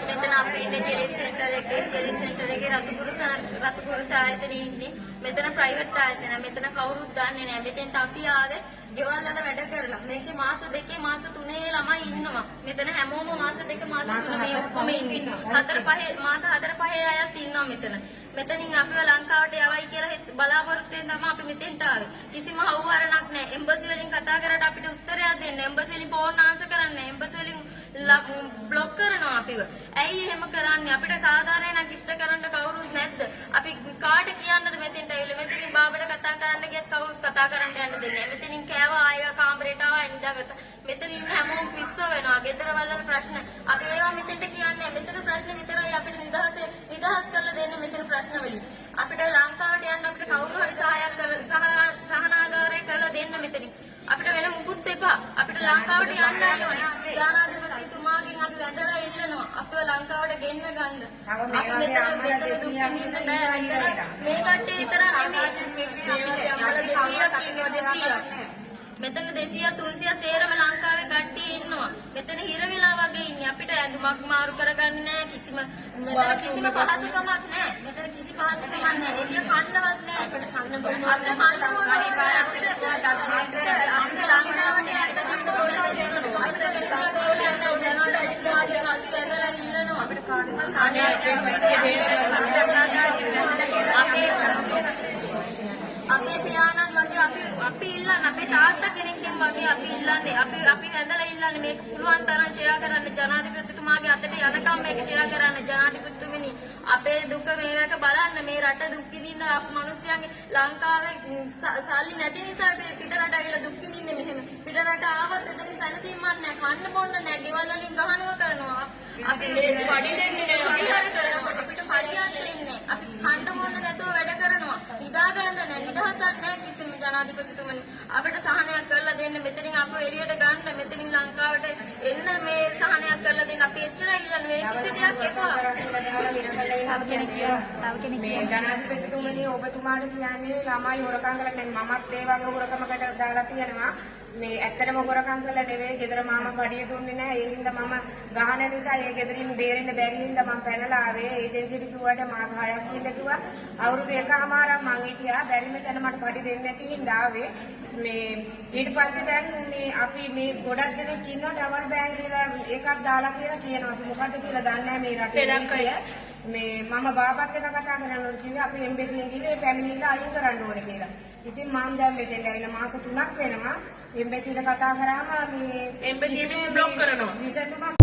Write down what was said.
මෙතන අපි ඉන්නේ ජෙලින් සෙන්ටර් එකේ රතුපුරුෂ ආයතනයේ ඉන්නේ. මෙතන ප්‍රයිවට් ආයතන. මෙතන කවුරුත් දන්නේ නැහැ. මෙතෙන්ට අපි ආවේ ගෙවල් වල වැඩ කරලා. මේකේ මාස 2 මාස 3 ළමයි ඉන්නවා. මෙතන හැමෝම මාස 2 මාස 3 මේ ඔක්කොම ඉන්නේ. 4-5 මාස 4-5 අයත් ඉන්නවා මෙතන. මෙතනින් අපිව ලංකාවට යවයි කියලා බලාපොරොත්තු වෙන තමයි අපි මෙතෙන්ට ආවේ. කිසිම හවුහරණක් නැහැ. එම්බසි වලින් කතා කරලා අපිට උත්තරයක් දෙන්න. එම්බසි වලින් ෆෝන් ආන්සර් කරන්නේ. එම්බසි වලින් બ્લોක් කරනවා අපිව. ඇයි එහෙම කරන්නේ? අපිට සාධාරණයක් ඉෂ්ට කරන්න කවුරුත් නැද්ද? අපි කාට කියන්නද මෙතෙන්ට ඇවිල්ලා මෙතනින් බාබට කතා කරන්න ගියත් කවුරුත් කතා කරන්න යන්න දෙන්නේ නැහැ. මෙතනින් කෑවා ආයෙ කාමරේට ආවා ඉඳගත්ත. මෙතනින් ඉන්න හැමෝම පිස්සු වෙනවා. ගෙදර වල ප්‍රශ්න අපි ඒවා මෙතෙන්ට කියන්නේ. මෙතන ප්‍රශ්න විතරයි අපිට නිදහස් කරලා දෙන්න මෙතන ප්‍රශ්න වලින්. අපිට ලංකාවට යන්න අපිට කවුරු හරි සහනාධාරය කරලා දෙන්න මෙතනින්. අපිට වෙන මුකුත් එපා. අපිට ලංකාවට යන්නයි ඕනේ. ජනාධිපතිතුමාගෙන් අපි වැඳලා ඉල්ලනවා. අපිව ලංකාවට ගෙන්න ගන්න. අපි මෙතන දුක් විඳින්න බෑ. මේ කට්ටිය විතර නෙමෙයි. මෙතන 200 300 සේරම ලංකාවේ කට්ටිය ඉන්නවා. මෙතන හිර වෙලා වගේ ඉන්නේ. අපිට ඇඳුමක් මාරු කරගන්න නැහැ. කිසිම පහසුකමක් නැහැ. මෙතන කිසි පහසුකමක් නැහැ. ඒදිය කන්නවත් නැහැ. අපිට කන්න බොන්න අපිට ලංකාවට යන්න තිබ්බොත් අපිට ජනාධිපතිතුමාගේ කට්ටිය ඇදලා ඉල්ලනවා. අපිට අපේ පියාණන් වගේ අපි ඉල්ලන්නේ අපේ තාත්තා කෙනෙක්ගෙන් වගේ අපි ඉල්ලන්නේ අපි වැඳලා ඉල්ලන්නේ මේක පුළුවන් තරම් ෂෙයා කරන්න ජනාධිපතිතුමාගේ අතට යනකම් මේක ෂෙයා කරන්න ජනාධිපතිතුමනි අපේ දුක මේක බලන්න මේ රට දුක් විඳින්න අප මිනිස්යන්ගේ ලංකාවේ සල්ලි නැති නිසා පිට රට ඇවිල්ලා දුක් විඳින්නේ මෙහෙම පිට රට ආවත් එතන සැනසීමක් නැහැ කන්න බොන්න නැහැ ගෙවල් වලින් ගහනවා කරනවා අපි පඩි කරනවා අපිට පඩියක් දෙන්නේ අපි කන්න බොන්න නැතුව වැඩ කරනවා නිදා ගන්න නැහැ නිදහසක් නැහැ කිසිම ජනාධිපතිතුමනි අපිට සහනයක් කරලා දෙන්න මෙතනින් අපව එළියට ගන්න මෙතනින් ලංකාවට එන්න මේ සහනයක් කරලා දෙන්න අපි එච්චරයි ඉල්ලන්නේ මේ කිසි දෙයක් එපා මේ ජනාධිපතිතුමනි ඔබතුමාට කියන්නේ ළමයි හොරකම් කරලා දැන් මමත් ඒ වගේ හොරකමකට දාලා තියෙනවා මේ ඇත්තටම හොරකම් කරලා නෙවෙයි ගෙදර මාමා පඩිය දුන්නේ නැහැ ඒ හින්දා මම ගහන නිසා ඒ ගෙදරින් බේරෙන්න බැරි හින්දා මම පැනලා ආවේ ඒජන්සියට කිව්වට මාස 6ක් ඉන්න කිව්වා අවුරුදු එකමාරක් මං හිටියා බැරිම තැන මට පඩි දෙන්නේ නැති හින්දා ආවේ මේ ඊට පස්සේ දැන් මේ අපි මේ ගොඩක් දෙනෙක් ඉන්නවා ටවර් බෑන් කියලා එකක් දාලා කියලා කියනවා අපි මොකද්ද කියලා දන්නේ නැහැ මේ රටේ මේ මම බාපත් එක්ක කතා කරනකොට කිව්වේ අපි එම්බසියෙන් ගිහලා ඒ පැමිණිල්ල අයින් කරන්න ඕනේ කියලා. ඉතින් මම දැන් මෙතෙන් ඇවිල්ලා මාස 3ක් වෙනවා. එම්බසියට කතා කරාම මේ එම්බසියෙන් බ්ලොක් කරනවා. විසඳුමක්